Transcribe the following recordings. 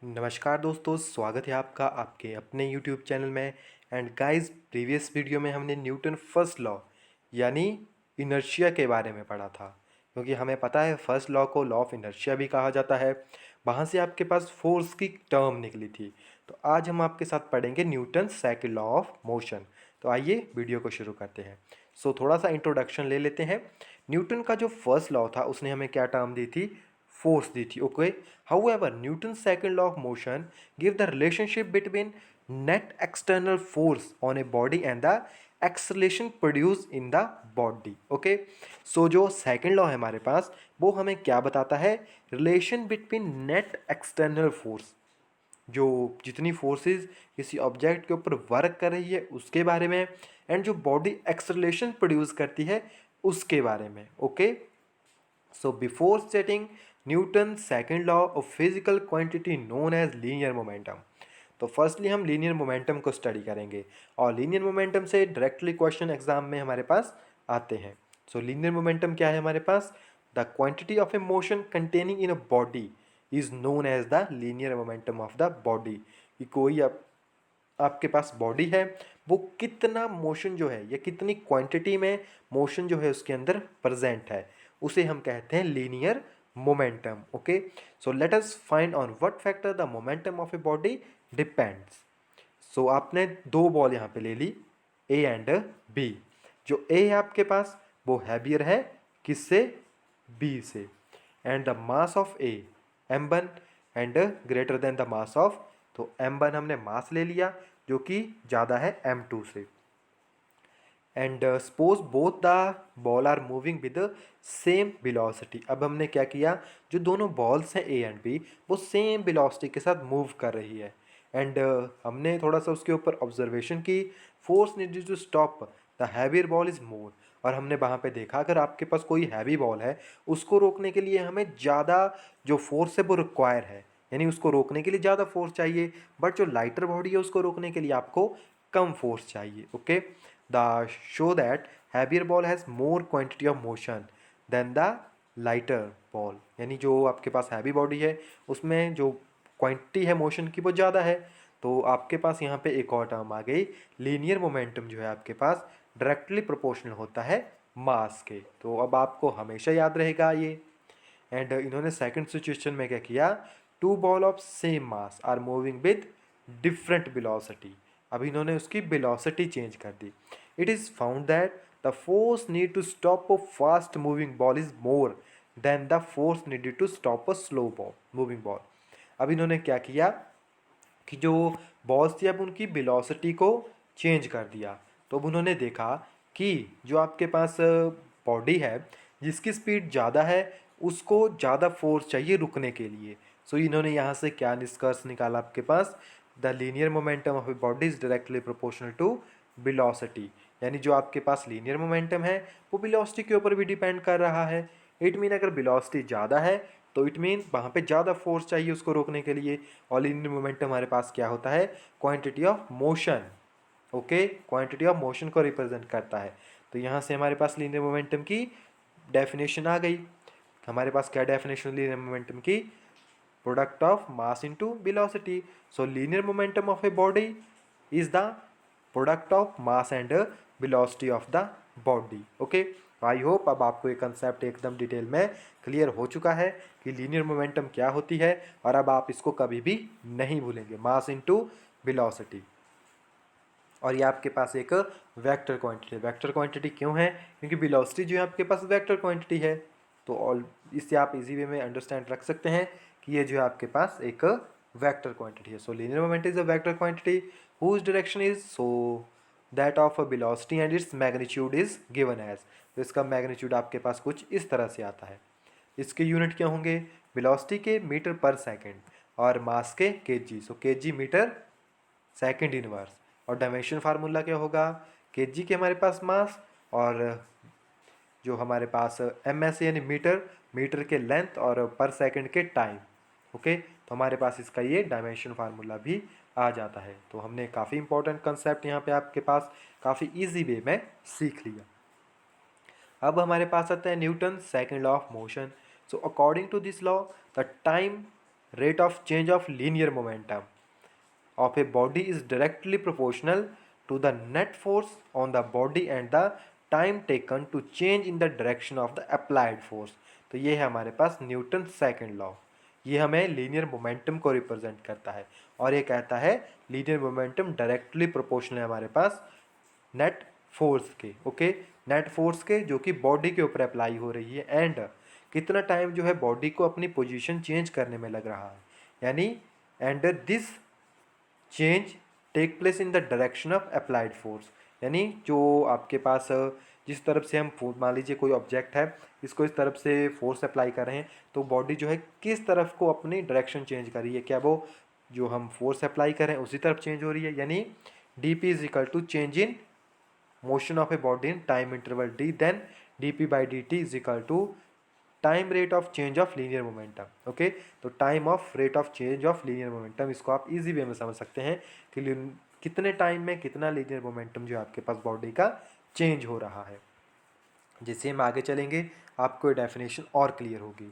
नमस्कार दोस्तों, स्वागत है आपका आपके अपने यूट्यूब चैनल में। एंड गाइस, प्रीवियस वीडियो में हमने न्यूटन फर्स्ट लॉ यानी इनर्शिया के बारे में पढ़ा था, क्योंकि हमें पता है फर्स्ट लॉ को लॉ ऑफ इनर्शिया भी कहा जाता है। वहाँ से आपके पास फोर्स की टर्म निकली थी। तो आज हम आपके साथ पढ़ेंगे Newton second law of motion. तो आइए वीडियो को शुरू करते हैं। थोड़ा सा इंट्रोडक्शन ले लेते हैं। न्यूटन का जो फर्स्ट लॉ था उसने हमें क्या टर्म दी थी? फोर्स दी थी। Okay, however Newton second law of motion give the relationship between net external force on a body and the acceleration produce in the body. Okay, so जो सेकंड लॉ है हमारे पास वो हमें क्या बताता है? Relation between net external force, जो जितनी फोर्सेस किसी ऑब्जेक्ट के ऊपर वर्क कर रही है उसके बारे में, एंड जो बॉडी एक्सलेशन प्रोड्यूस करती है उसके बारे में। Okay, so before stating Newton's second law of physical quantity known as linear momentum, तो फर्स्टली हम लीनियर मोमेंटम को स्टडी करेंगे और लीनियर मोमेंटम से डायरेक्टली क्वेश्चन एग्जाम में हमारे पास आते हैं। सो लीनियर मोमेंटम क्या है हमारे पास? The quantity of a motion containing in a body is known as the linear momentum of the body. कि कोई आपके पास बॉडी है, वो कितना मोशन जो है या कितनी क्वांटिटी में मोशन जो है उसके अंदर प्रेजेंट है, उसे हम कहते हैं linear momentum. Okay, so let us find on what factor the momentum of a body depends. So आपने दो बॉल यहाँ पे ले ली, ए एंड बी। जो ए है आपके पास वो हैवियर है किससे? बी से। And the mass of A m1 and greater than the mass of, तो m1 हमने मास ले लिया जो कि ज़्यादा है m2 से। And suppose both the ball are moving with same velocity. अब हमने क्या किया, जो दोनों बॉल्स हैं ए एंड बी वो सेम वेलोसिटी के साथ मूव कर रही है। एंड हमने थोड़ा सा उसके ऊपर ऑब्जर्वेशन की, force needed to stop the heavier ball is more. और हमने वहाँ पे देखा अगर आपके पास कोई हैवी बॉल है उसको रोकने के लिए हमें ज़्यादा जो फोर्स है वो रिक्वायर है, यानी उसको रोकने के लिए ज़्यादा फोर्स चाहिए। बट जो लाइटर बॉडी है उसको रोकने के लिए आपको कम फोर्स चाहिए। Okay, the show that heavier ball has more quantity of motion than the lighter ball, यानी जो आपके पास हैवी बॉडी है उसमें जो क्वांटिटी है मोशन की वो ज़्यादा है। तो आपके पास यहाँ पे एक और टर्म आ गई, लीनियर मोमेंटम जो है आपके पास डायरेक्टली प्रोपोर्शनल होता है मास के। तो अब आपको हमेशा याद रहेगा ये। एंड इन्होंने सेकंड सिचुएशन में क्या किया, two ball of same mass are moving with different velocity. अब इन्होंने उसकी वेलोसिटी चेंज कर दी। It is found that the force need to stop a fast moving ball is more than the force needed to stop a slow ball moving ball. अब इन्होंने क्या किया कि जो बॉल्स थी अब उनकी वेलोसिटी को चेंज कर दिया। तो अब उन्होंने देखा कि जो आपके पास बॉडी है जिसकी स्पीड ज़्यादा है उसको ज़्यादा फोर्स चाहिए रुकने के लिए। सो इन्होंने यहाँ से क्या निष्कर्ष निकाला आपके पास, the linear momentum of a body is directly proportional to velocity. यानी जो आपके पास लीनियर मोमेंटम है वो वेलोसिटी के ऊपर भी डिपेंड कर रहा है। इट मीन अगर वेलोसिटी ज़्यादा है तो इट मीन वहाँ पे ज़्यादा फोर्स चाहिए उसको रोकने के लिए। और लीनियर मोमेंटम हमारे पास क्या होता है? Quantity of motion. Okay, quantity of motion को रिप्रेजेंट करता है। तो यहाँ से हमारे पास लीनियर मोमेंटम की डेफिनेशन आ गई। हमारे पास क्या डेफिनेशन लीनियर मोमेंटम की? Product of mass into velocity. So linear momentum of a body is the product of mass and velocity of the body. Okay, I hope अब आपको ये कंसेप्ट एकदम detail में क्लियर हो चुका है कि लीनियर मोमेंटम क्या होती है, और अब आप इसको कभी भी नहीं भूलेंगे, मास इनटू वेलोसिटी। और ये आपके पास एक वेक्टर क्वांटिटी है। वेक्टर क्वांटिटी क्यों है? क्योंकि वेलोसिटी जो है आपके पास वेक्टर क्वांटिटी है। तो ऑल इससे आप इजी वे में अंडरस्टैंड रख सकते हैं कि ये जो है आपके पास एक वेक्टर क्वांटिटी है। So linear moment is a vector quantity whose direction is so that of a velocity and its magnitude is given as. तो इसका मैग्नीट्यूड आपके पास कुछ इस तरह से आता है। इसके यूनिट क्या होंगे? वेलोसिटी के मीटर पर सेकेंड और मास के केजी। सो केजी मीटर सेकेंड इनवर्स। और डायमेंशन फार्मूला क्या होगा? केजी के हमारे पास मास और जो हमारे पास एम एस यानी मीटर, मीटर के लेंथ और पर सेकंड के टाइम। ओके, तो हमारे पास इसका ये डायमेंशन फार्मूला भी आ जाता है। तो हमने काफ़ी इंपॉर्टेंट कंसेप्ट यहाँ पे आपके पास काफ़ी इजी वे में सीख लिया। अब हमारे पास आता है Newton second law of motion. So according to this law the time rate of change of linear momentum of a body is directly proportional to the net force on the body and the time taken to change in the direction of the applied force। तो ये है हमारे पास Newton second law. ये हमें linear momentum को represent करता है और ये कहता है लीनियर मोमेंटम डायरेक्टली प्रोपोर्शनल है हमारे पास नेट फोर्स के। ओके, नेट फोर्स के जो कि बॉडी के ऊपर अप्लाई हो रही है एंड कितना टाइम जो है बॉडी को अपनी पोजीशन चेंज करने में लग रहा है, यानी and this change take place in the direction of applied force. यानी जो आपके पास जिस तरफ से हम मान लीजिए कोई ऑब्जेक्ट है, इसको इस तरफ से फोर्स अप्लाई कर रहे हैं तो बॉडी जो है किस तरफ को अपनी डायरेक्शन चेंज कर रही है, क्या वो जो हम फोर्स अप्लाई कर रहे हैं उसी तरफ चेंज हो रही है। यानी D P is equal to change in motion of a body in time interval D, then D P by D T is equal to time rate of change of linear momentum. Okay, तो time of rate of change of linear momentum, इसको आप easy way में समझ सकते हैं कि कितने time में कितना लीनियर मोमेंटम जो आपके पास बॉडी का चेंज हो रहा है। जैसे हम आगे चलेंगे आपको ये डेफिनेशन और क्लियर होगी।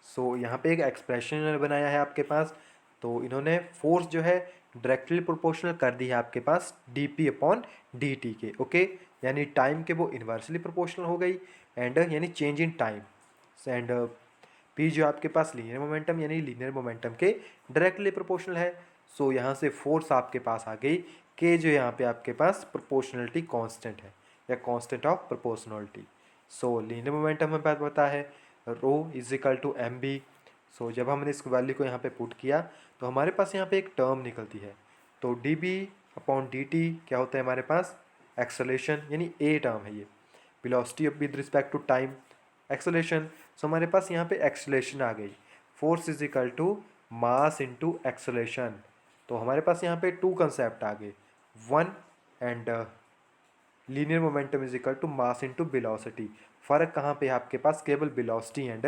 सो यहाँ पे एक एक्सप्रेशन बनाया है आपके पास, तो इन्होंने फोर्स जो है डायरेक्टली प्रोपोर्शनल कर दी है आपके पास D P upon D T के। ओके, यानी टाइम के वो इन्वर्सली प्रोपोर्शनल हो गई एंड यानी change in time and P जो आपके पास लीनियर मोमेंटम यानी लीनियर मोमेंटम के डायरेक्टली प्रोपोर्शनल है। सो यहाँ से फोर्स आपके पास आ गई के जो यहाँ पे आपके पास प्रोपोर्शनलिटी कांस्टेंट है या constant of proportionality. So linear momentum हमें पता है rho is equal to M B. So जब हमने इस वैल्यू को यहाँ पे पुट किया तो हमारे पास यहाँ पे एक टर्म निकलती है, तो D B upon D T क्या होता है हमारे पास एक्सेलरेशन, यानी ए टर्म है ये, velocity with respect to time acceleration. So हमारे पास यहाँ पे एक्सेलरेशन आ गई, force is equal to mass into acceleration. तो हमारे पास यहाँ पे टू कंसेप्ट आ गए, one and linear momentum is equal to mass into velocity. फ़र्क कहाँ पे है आपके पास, केवल वेलोसिटी एंड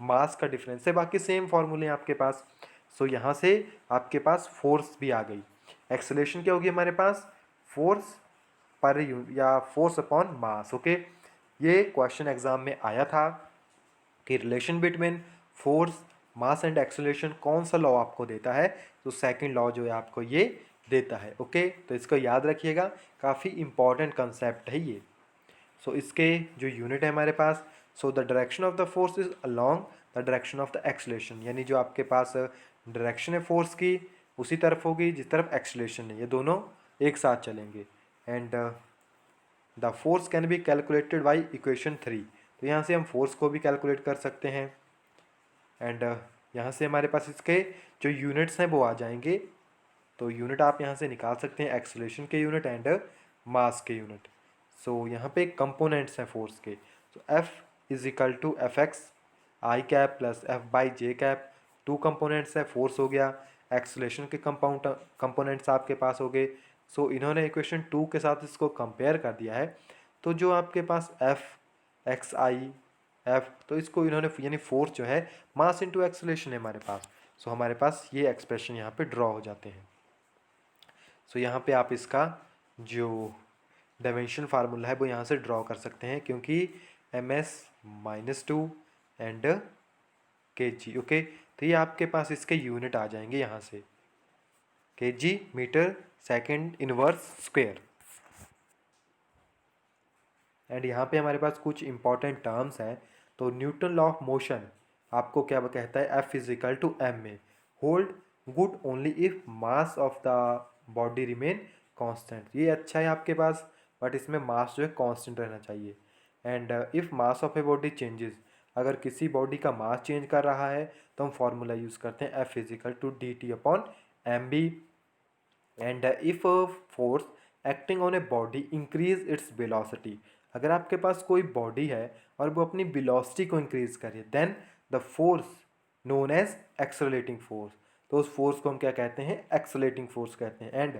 मास का डिफरेंस है, बाकी सेम फॉर्मूले हैं आपके पास। सो यहाँ से आपके पास फोर्स भी आ गई, एक्सेलरेशन क्या होगी हमारे पास फोर्स पर या फोर्स अपॉन मास। ओके, ये क्वेश्चन एग्जाम में आया था कि relation between force mass and acceleration कौन सा लॉ आपको देता है, तो सेकंड लॉ जो है आपको ये देता है। ओके, तो इसको याद रखिएगा, काफ़ी इंपॉर्टेंट कंसेप्ट है ये। सो इसके जो यूनिट है हमारे पास, so the direction of the force is along the direction of the acceleration, यानी जो आपके पास डायरेक्शन है फोर्स की उसी तरफ होगी जिस तरफ एक्सेलरेशन है, ये दोनों एक साथ चलेंगे। And the force can be calculated by equation 3, तो यहाँ से हम फोर्स को भी कैलकुलेट कर सकते हैं एंड यहाँ से हमारे पास इसके जो यूनिट्स हैं वो आ जाएंगे। तो यूनिट आप यहाँ से निकाल सकते हैं एक्सेलरेशन के यूनिट एंड मास के यूनिट। सो यहाँ पे कंपोनेंट्स हैं फोर्स के, तो F is equal to F X I cap plus F y J cap, two components है, फोर्स हो गया, एक्सेलरेशन के कंपोनेंट्स आपके पास हो गए। सो इन्होंने इक्वेशन 2 के साथ इसको कंपेयर कर दिया है, तो जो आपके पास एफ एक्स आई एफ, तो इसको इन्होंने यानी फोर्स जो है मास इंटू एक्सेलरेशन है हमारे पास। सो हमारे पास ये एक्सप्रेशन यहाँ पे ड्रॉ हो जाते हैं। सो यहाँ पे आप इसका जो डायमेंशन फार्मूला है वो यहाँ से ड्रॉ कर सकते हैं, क्योंकि एम एस -2 एंड के जी। ओके, तो ये आपके पास इसके यूनिट आ जाएंगे यहाँ से, K G metre second inverse square. And यहाँ पे हमारे पास कुछ इंपॉर्टेंट टर्म्स हैं, तो न्यूटन लॉ ऑफ मोशन आपको क्या कहता है, F is equal to M में hold good only if mass of the body remain constant. ये अच्छा है आपके पास, बट इसमें मास जो है कांस्टेंट रहना चाहिए। And if mass of a body changes, अगर किसी बॉडी का मास चेंज कर रहा है तो हम फॉर्मूला यूज़ करते हैं F is equal to D T upon M B. And if force acting on a body increase its velocity, अगर आपके पास कोई बॉडी है और वो अपनी वेलोसिटी को इंक्रीज करे, then the force known as accelerating force, तो उस फोर्स को हम क्या कहते हैं, एक्सेलरेटिंग फोर्स कहते हैं। And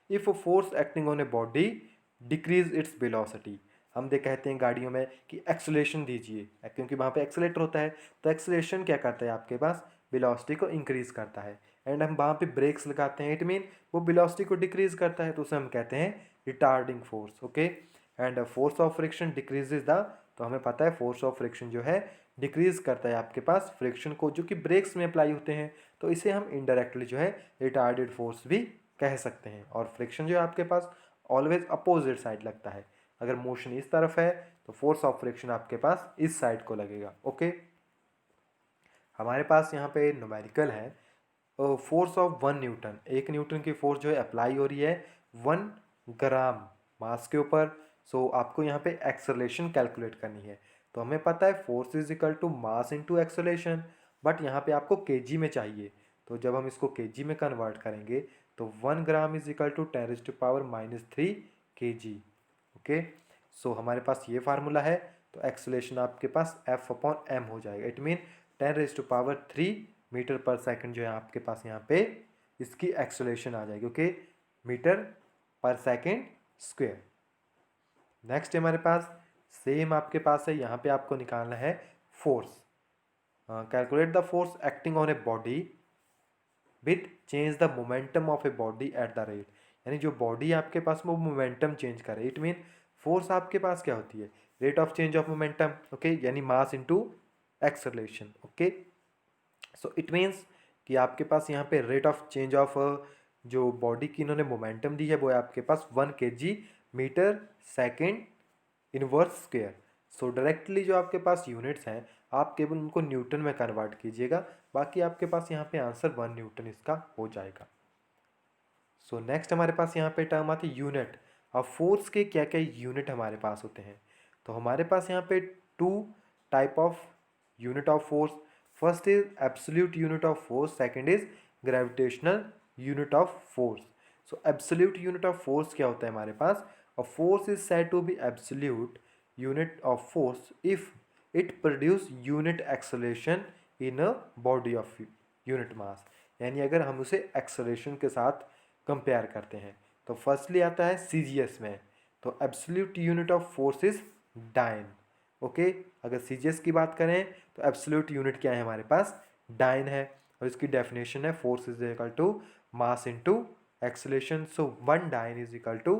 if force acting on a body decrease its velocity, हम कहते हैं गाड़ियों में कि एक्सेलरेशन दीजिए, क्योंकि वहाँ पे एक्सेलेटर होता है, तो एक्सेलरेशन क्या करता है आपके पास, वेलोसिटी को इंक्रीज करता है। एंड हम वहाँ पे ब्रेक्स लगाते हैं, इट मीन वो वेलोसिटी को डिक्रीज करता है, तो उसे हम कहते हैं retarding force. Okay, and force of friction decreases the, तो हमें पता है फोर्स ऑफ फ्रिक्शन जो है डिक्रीज करता है आपके पास फ्रिक्शन को, जो कि ब्रेक्स में अप्लाई होते हैं, तो इसे हम इनडायरेक्टली जो है रिटार्डेड फोर्स भी कह सकते हैं। और फ्रिक्शन जो है आपके पास ऑलवेज अपोजिट साइड लगता है। अगर मोशन इस तरफ है तो फोर्स ऑफ फ्रिक्शन आपके पास इस साइड को लगेगा। ओके, हमारे पास यहाँ पे न्यूमेरिकल है फोर्स ऑफ 1 न्यूटन। 1 न्यूटन की फोर्स जो है अप्लाई हो रही है 1 ग्राम मास के ऊपर। सो आपको यहाँ पे एक्सेलरेशन कैलकुलेट करनी है। तो हमें पता है force is equal to mass into acceleration, but यहाँ पे आपको केजी में चाहिए। तो जब हम इसको केजी में कन्वर्ट करेंगे तो 1 gram is equal to 10⁻³ kg। Okay, so हमारे पास ये फार्मूला है। तो एक्सेलरेशन आपके पास F/m हो जाएगा। इट मीन 10⁻³ मीटर पर सेकंड जो है आपके पास यहाँ पे इसकी एक्सेलरेशन आ जाएगी। ओके, मीटर पर सेकंड स्क्वायर। नेक्स्ट हमारे पास सेम आपके पास है, यहाँ पे आपको निकालना है force. Calculate the force acting on a body with change the momentum of a body at the rate. यानी जो बॉडी आपके पास वो मोमेंटम चेंज करे। इट मीन फोर्स आपके पास क्या होती है, rate of change of momentum. Okay, यानी mass into acceleration. Okay, so it means कि आपके पास यहाँ पे रेट ऑफ चेंज ऑफ जो बॉडी की इन्होंने मोमेंटम दी है वो है आपके पास 1 kg metre second inverse square. So directly जो आपके पास यूनिट्स हैं आप केवल उनको न्यूटन में कन्वर्ट कीजिएगा, बाकी आपके पास यहाँ पे आंसर 1 न्यूटन इसका हो जाएगा। सो नेक्स्ट हमारे पास यहाँ पे टर्म आती है यूनिट। अब फोर्स के क्या क्या यूनिट हमारे पास होते हैं, तो हमारे पास यहाँ पे 2 type of unit of force. First is absolute unit of force, second is gravitational unit of force. So absolute unit of force क्या होता है हमारे पास, a force is said to be absolute unit of force if it produce unit acceleration in a body of unit mass. यानी अगर हम उसे acceleration के साथ कंपेयर करते हैं तो फर्स्टली आता है सीजीएस में, तो absolute unit of force is dyne. Okay, अगर सीजीएस की बात करें तो एब्सोल्यूट यूनिट क्या है हमारे पास, डाइन है। और इसकी डेफिनेशन है force is equal to mass into acceleration. So 1 dyne is equal to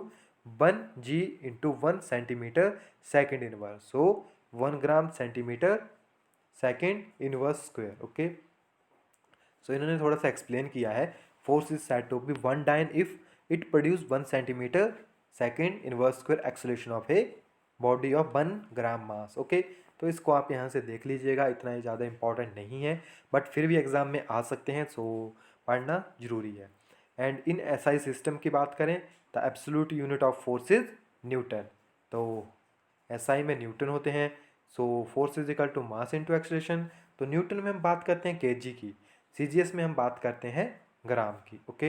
1 g into 1 centimetre second inverse. So 1 gram centimetre second inverse square. Okay, so इन्होंने थोड़ा सा एक्सप्लेन किया है force is said to be 1 dyne if it produce 1 centimetre second inverse square acceleration of a body of 1 gram mass. Okay, तो इसको आप यहाँ से देख लीजिएगा, इतना ही ज़्यादा इंपॉर्टेंट नहीं है बट फिर भी एग्जाम में आ सकते हैं, सो पढ़ना जरूरी है। एंड इन एसआई सिस्टम की बात करें the absolute unit of force is newton. तो एसआई में न्यूटन होते हैं। So force is equal to mass into acceleration. तो न्यूटन में हम बात करते हैं केजी की, सीजीएस में हम बात करते हैं ग्राम की। ओके,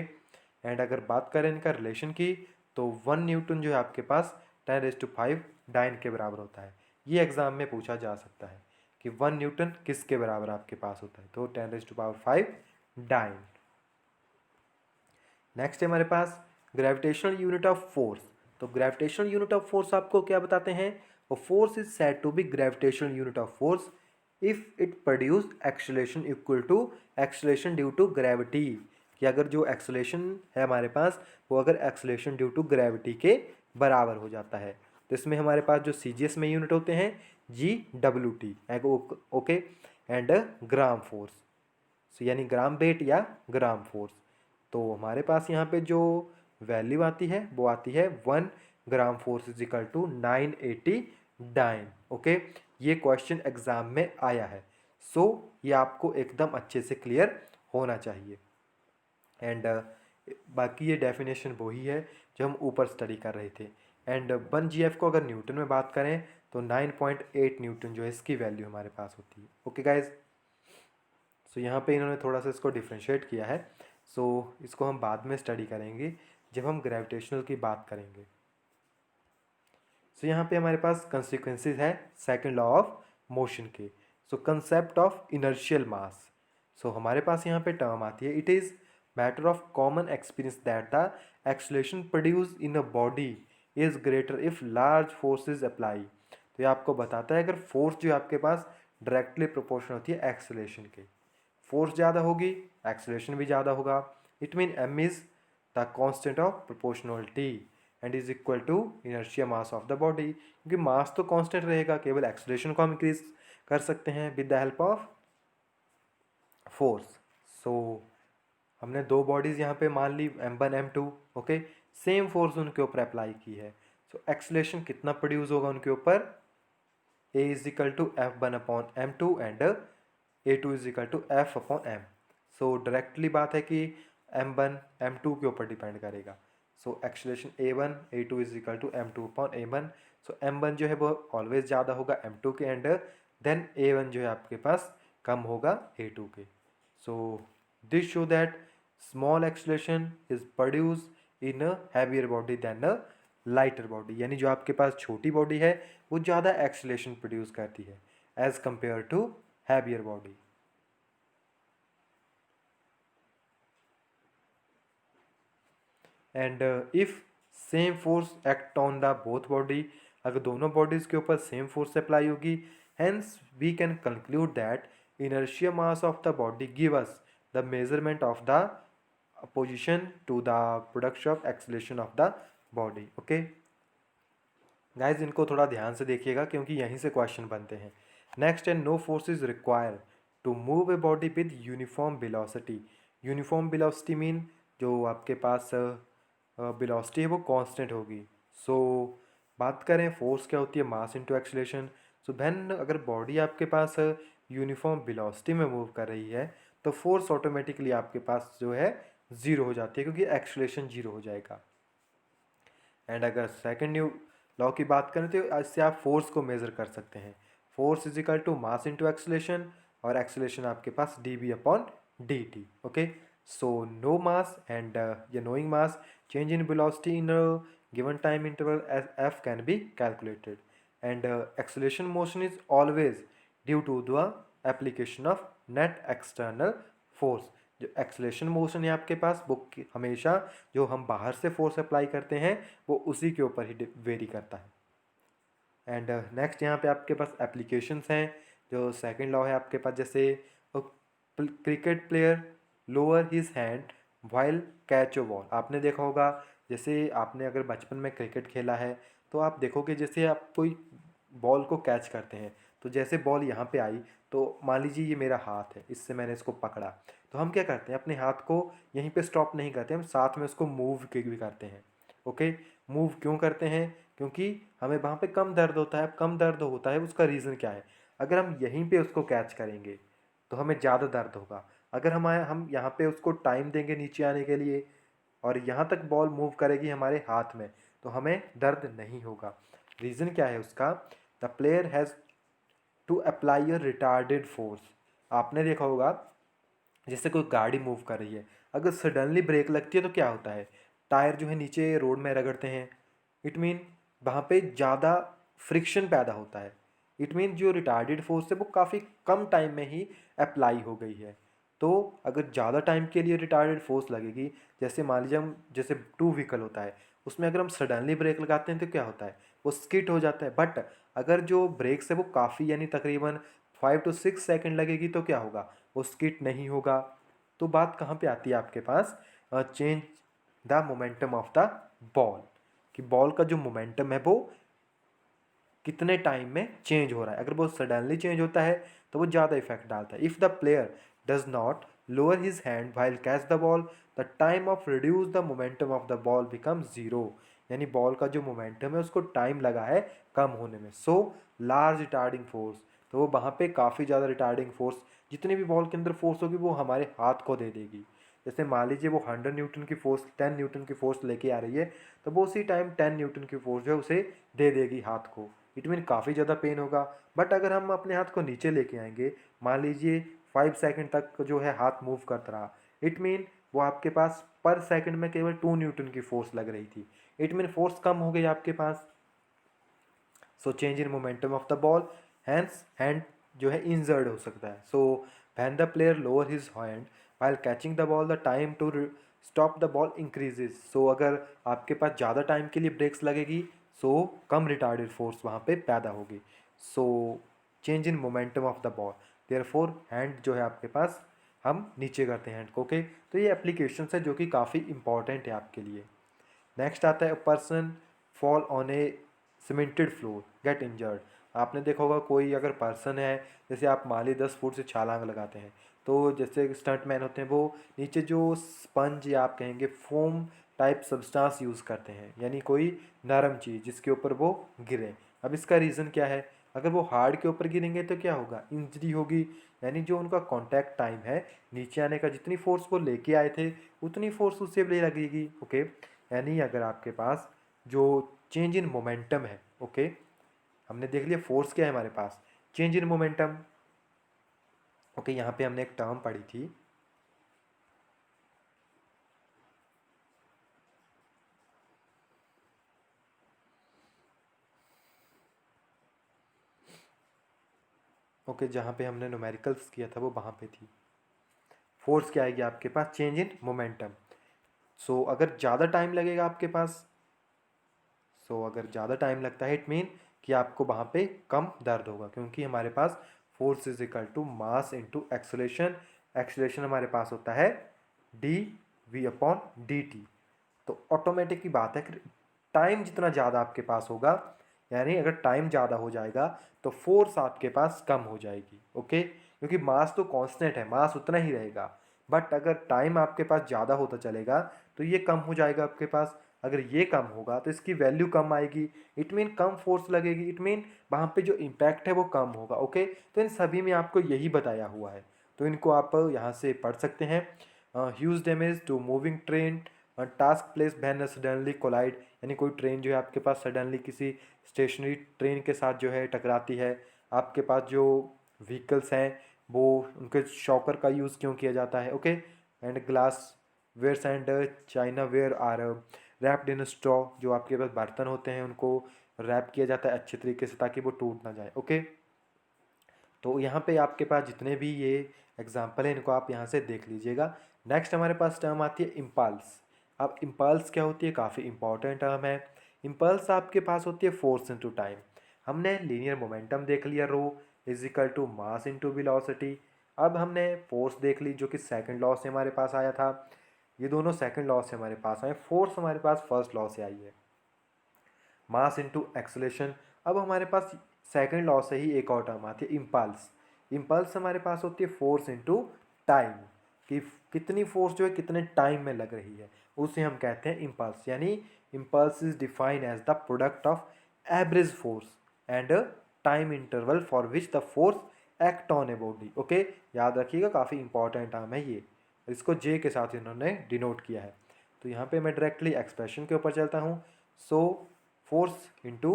एंड अगर बात करें इनका रिलेशन की तो 1 न्यूटन जो है आपके पास 10⁵ डाइन के बराबर होता है। ये एग्जाम में पूछा जा सकता है कि 1 न्यूटन किसके बराबर आपके पास होता है, तो 10⁵ डाइन। नेक्स्ट है हमारे पास ग्रेविटेशनल यूनिट ऑफ फोर्स। तो ग्रेविटेशनल यूनिट ऑफ फोर्स आपको क्या बताते हैं, force is said to be gravitational unit of force if it produce acceleration equal to acceleration due to gravity. कि अगर जो एक्सेलरेशन है हमारे पास वो अगर एक्सेलरेशन ड्यू टू ग्रेविटी के बराबर हो जाता है। तो इसमें हमारे पास जो सीजीएस में यूनिट होते हैं GWT। Okay, and gram force, so यानी ग्राम वेट या ग्राम फोर्स। तो हमारे पास यहाँ पे जो वैल्यू आती है वो आती है 1 gram force is equal to 980 dyne. Okay, ये क्वेश्चन एग्जाम में आया है। सो ये आपको एकदम अच्छे से क्लियर होना चाहिए। एंड बाकी ये डेफिनेशन वही है जो हम ऊपर स्टडी कर रहे थे। एंड 1 GF को अगर न्यूटन में बात करें तो 9.8 न्यूटन जो है इसकी वैल्यू हमारे पास होती है। ओके गाइज, सो यहाँ पे इन्होंने थोड़ा सा इसको डिफ्रेंशिएट किया है। सो इसको हम बाद में स्टडी करेंगे जब हम ग्रेविटेशनल की बात करेंगे। सो यहाँ पे हमारे पास कंसिक्वेंसेस है सेकंड लॉ ऑफ मोशन के। सो कंसेप्ट ऑफ इनर्शियल मास। सो हमारे पास यहाँ पे टर्म आती है it is matter of common experience that the acceleration produce in a body is greater if large force is apply. तो ये आपको बताता है अगर फोर्स जो आपके पास डायरेक्टली प्रोपोर्शनल होती है एक्सेलरेशन के, फोर्स ज़्यादा होगी एक्सेलरेशन भी ज़्यादा होगा। It mean m is the constant of proportionality and is equal to inertia mass of the body. क्योंकि मास तो कांस्टेंट रहेगा, केवल एक्सेलरेशन को हम इंक्रीज कर सकते हैं with the help of force. So हमने दो बॉडीज़ यहाँ पे मान ली m1 m2, okay, same force उनके ऊपर अप्लाई की है। सो एक्सलेशन कितना प्रोड्यूस होगा उनके ऊपर, a is equal to F1 upon m2 and A2 is equal to F upon m। So directly बात है कि m1 m2 के ऊपर डिपेंड करेगा। So acceleration A1 A2 is equal to m2 upon A1। So m1 जो है वो always ज़्यादा होगा m2 के, एंड देन A1 जो है आपके पास कम होगा A2 के। So this show that small acceleration is produce in a heavier body than a lighter body, यानी जो आपके पास छोटी बॉडी है वो ज़्यादा एक्सलेशन प्रोड्यूस करती है as compare to heavier body. And if same force act on the both body, अगर दोनों बॉडीज के ऊपर सेम फोर्स अप्लाई होगी, hence we can conclude that inertia mass of the body give us the measurement of the position to the production of acceleration of the body. Okay guys, इनको थोड़ा ध्यान से देखिएगा क्योंकि यहीं से क्वेश्चन बनते हैं। नेक्स्ट है no force is required to move a body with uniform velocity. Uniform velocity mean जो आपके पास वेलोसिटी है वो कांस्टेंट होगी। सो बात करें फोर्स क्या होती है, mass into acceleration. So then अगर बॉडी आपके पास यूनिफॉर्म वेलोसिटी में मूव कर रही है तो फोर्स ऑटोमेटिकली आपके पास जो है ज़ीरो हो जाती है क्योंकि एक्सीलरेशन ज़ीरो हो जाएगा। एंड अगर सेकंड न्यू लॉ की बात करें तो इससे आप फोर्स को मेज़र कर सकते हैं। Force is equal to mass into acceleration, और एक्सीलरेशन आपके पास dv upon dt। Okay, so know mass and ये knowing mass change in velocity in a given time interval as f can be calculated, and acceleration motion is always due to the application of net external force। जो acceleration motion है आपके पास वो हमेशा जो हम बाहर से फोर्स अप्लाई करते हैं वो उसी के ऊपर ही वेरी करता है। एंड नेक्स्ट यहाँ पे आपके पास एप्लीकेशंस हैं। जो सेकंड लॉ है आपके पास, जैसे cricket player lower his hand while catch a ball. आपने देखा होगा, जैसे आपने अगर बचपन में क्रिकेट खेला है तो आप देखोगे जैसे आप कोई बॉल को कैच करते हैं तो जैसे बॉल यहाँ पे आई तो मान लीजिए ये मेरा हाथ है, इससे मैंने इसको पकड़ा, तो हम क्या करते हैं अपने हाथ को यहीं पे स्टॉप नहीं करते, हम साथ में उसको मूव भी करते हैं। ओके, मूव क्यों करते हैं, क्योंकि हमें वहाँ पे कम दर्द होता है। कम दर्द होता है उसका रीज़न क्या है, अगर हम यहीं पे उसको कैच करेंगे तो हमें ज़्यादा दर्द होगा। अगर हम यहाँ पे उसको टाइम देंगे नीचे आने के लिए और यहाँ तक बॉल मूव करेगी हमारे हाथ में तो हमें दर्द नहीं होगा। रीज़न क्या है उसका, the player has to apply a retarded force. आपने देखा होगा जैसे कोई गाड़ी मूव कर रही है, अगर सडनली ब्रेक लगती है तो क्या होता है, टायर जो है नीचे रोड में रगड़ते हैं। इट मीन वहाँ पे ज़्यादा फ्रिक्शन पैदा होता है। इट मीन जो रिटार्डेड फोर्स है वो काफ़ी कम टाइम में ही अप्लाई हो गई है। तो अगर ज़्यादा टाइम के लिए रिटार्डेड फोर्स लगेगी, जैसे मान लीजिए हम जैसे टू व्हीकल होता है उसमें अगर हम सडनली ब्रेक लगाते हैं तो क्या होता है, वो स्किट हो जाता है। बट अगर जो ब्रेक्स है वो काफ़ी यानी तकरीबन 5 to 6 सेकेंड लगेगी तो क्या होगा, वो स्किट नहीं होगा। तो बात कहाँ पे आती है आपके पास, change the momentum of the ball, कि बॉल का जो मोमेंटम है वो कितने टाइम में चेंज हो रहा है। अगर वो सडनली चेंज होता है तो वो ज़्यादा इफेक्ट डालता है। If the player does not lower his hand while catch the ball the time of reduce the momentum of the ball become zero, यानी बॉल का जो मोमेंटम है उसको टाइम लगा है कम होने में। सो लार्ज रिटार्डिंग फोर्स, तो वो वहाँ पे काफ़ी ज़्यादा रिटार्डिंग फोर्स, जितनी भी बॉल के अंदर फोर्स होगी वो हमारे हाथ को दे देगी। जैसे मान लीजिए वो 100 न्यूटन की फोर्स 10 न्यूटन की फोर्स लेके आ रही है तो वो उसी टाइम 10 न्यूटन की फोर्स जो है उसे दे देगी हाथ को। इट मीन काफ़ी ज़्यादा पेन होगा। बट अगर हम अपने हाथ को नीचे लेके आएंगे, मान लीजिए 5 सेकेंड तक जो है हाथ मूव करता रहा, इट मीन वो आपके पास पर सेकंड में केवल 2 न्यूटन की फोर्स लग रही थी। इट मीन फोर्स कम हो गई आपके पास। So change in momentum of the ball, hence hand जो है इंजर्ड हो सकता है। So when the player lower his hand while catching the ball the time to stop the ball increases. So अगर आपके पास ज़्यादा टाइम के लिए ब्रेक्स लगेगी सो कम रिटार्डेड फोर्स वहाँ पे पैदा होगी। सो change in momentum of the ball, therefore hand जो है आपके पास हम नीचे करते हैं हैंड को। ओके, तो ये एप्लीकेशन है जो कि काफ़ी इंपॉर्टेंट है आपके लिए। नेक्स्ट आता है person fall on A cemented floor get injured. आपने देखा होगा कोई अगर पर्सन है, जैसे आप मान ली 10 फुट से छलांग लगाते हैं तो जैसे स्टंटमैन होते हैं वो नीचे जो स्पंज या आप कहेंगे फोम टाइप सब्सटेंस यूज़ करते हैं, यानी कोई नरम चीज़ जिसके ऊपर वो गिरे। अब इसका रीज़न क्या है, अगर वो हार्ड के ऊपर गिरेंगे तो क्या होगा, इंजरी होगी, यानी जो उनका कांटेक्ट टाइम है नीचे आने का, जितनी फोर्स वो लेके आए थे उतनी फोर्स उससे भी लगेगी। ओके, यानी अगर आपके पास जो चेंज इन मोमेंटम है, ओके, हमने देख लिया फोर्स क्या है हमारे पास, चेंज इन मोमेंटम। ओके, यहाँ पे हमने एक टर्म पढ़ी थी, ओके, जहाँ पे हमने न्यूमेरिकल्स किया था वो वहाँ पे थी। फोर्स क्या आएगी आपके पास, चेंज इन मोमेंटम। सो अगर ज़्यादा टाइम लगेगा आपके पास, अगर ज़्यादा टाइम लगता है इट मीन कि आपको वहाँ पे कम दर्द होगा, क्योंकि हमारे पास force is equal to mass into acceleration. Acceleration हमारे पास होता है D V upon D T. तो ऑटोमेटिक की बात है कि टाइम जितना ज़्यादा आपके पास होगा, यानी अगर टाइम ज़्यादा हो जाएगा तो फोर्स आपके पास कम हो जाएगी। ओके, क्योंकि मास तो कांस्टेंट है, मास उतना ही रहेगा, बट अगर टाइम आपके पास ज़्यादा होता चलेगा तो ये कम हो जाएगा आपके पास। अगर ये कम होगा तो इसकी वैल्यू कम आएगी, इट मीन कम फोर्स लगेगी, इट मीन वहाँ पे जो इम्पैक्ट है वो कम होगा। ओके, तो इन सभी में आपको यही बताया हुआ है, तो इनको आप यहाँ से पढ़ सकते हैं। Huge damage to moving train, task place when suddenly collide, यानी कोई ट्रेन जो है आपके पास सडनली किसी स्टेशनरी ट्रेन के साथ जो है टकराती है, आपके पास जो व्हीकल्स हैं वो उनके शॉकर का यूज़ क्यों किया जाता है। Okay, and glass wares and china ware are wrapped in straw, जो आपके पास बर्तन होते हैं उनको रैप किया जाता है अच्छे तरीके से ताकि वो टूट ना जाए। ओके, तो यहाँ पे आपके पास जितने भी ये एग्जाम्पल हैं इनको आप यहाँ से देख लीजिएगा। नेक्स्ट हमारे पास टर्म आती है इम्पल्स। अब इम्पल्स क्या होती है, काफ़ी इंपॉर्टेंट टर्म है। इम्पल्स आपके पास होती है फोर्स इनटू टाइम। हमने लीनियर मोमेंटम देख लिया, rho is equal to mass into velocity. अब हमने फोर्स देख ली जो कि सेकंड लॉ से हमारे पास आया था, ये दोनों सेकंड लॉ से हमारे पास आए, फोर्स हमारे पास फर्स्ट लॉ से आई है, मास इनटू एक्सेलेरेशन। अब हमारे पास सेकंड लॉ से ही एक और टर्म आती है इम्पल्स। इम्पल्स हमारे पास होती है फोर्स इनटू टाइम, कि कितनी फोर्स जो है कितने टाइम में लग रही है, उसे हम कहते हैं इम्पल्स। यानी impulse is defined as the product of average force and time interval for which the force act on a body. Okay, याद रखिएगा काफ़ी इंपॉर्टेंट टर्म है ये, इसको जे के साथ इन्होंने डिनोट किया है। तो यहाँ पे मैं डायरेक्टली एक्सप्रेशन के ऊपर चलता हूँ। So force into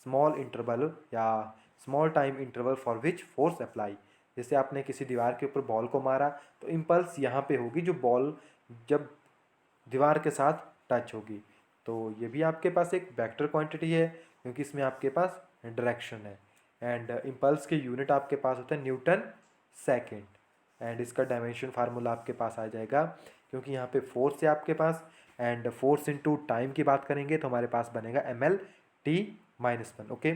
small interval या small time interval for which force apply. जैसे आपने किसी दीवार के ऊपर बॉल को मारा तो इम्पल्स यहाँ पे होगी, जो बॉल जब दीवार के साथ टच होगी। तो ये भी आपके पास एक वेक्टर क्वांटिटी है क्योंकि इसमें आपके पास डायरेक्शन है। एंड इम्पल्स के यूनिट आपके पास होता है न्यूटन सेकेंड, एंड इसका डायमेंशन फार्मूला आपके पास आ जाएगा क्योंकि यहाँ पे फोर्स है आपके पास, एंड फोर्स इनटू टाइम की बात करेंगे तो हमारे पास बनेगा ml/t-1। ओके,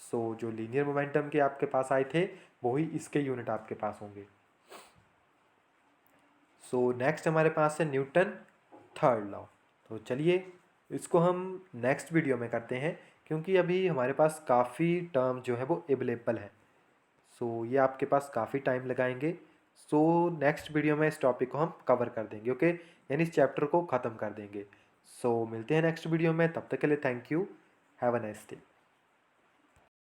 सो जो लीनियर मोमेंटम के आपके पास आए थे वही इसके यूनिट आपके पास होंगे। सो नेक्स्ट हमारे पास है न्यूटन थर्ड लॉ। तो चलिए इसको हम नेक्स्ट वीडियो में करते हैं क्योंकि अभी हमारे पास काफ़ी टर्म जो है वो अवेलेबल है। सो ये आपके पास काफ़ी टाइम लगाएंगे। सो नेक्स्ट वीडियो में इस टॉपिक को हम कवर कर देंगे। ओके, यानी इस चैप्टर को ख़त्म कर देंगे। सो मिलते हैं नेक्स्ट वीडियो में, तब तक के लिए thank you, have a nice day.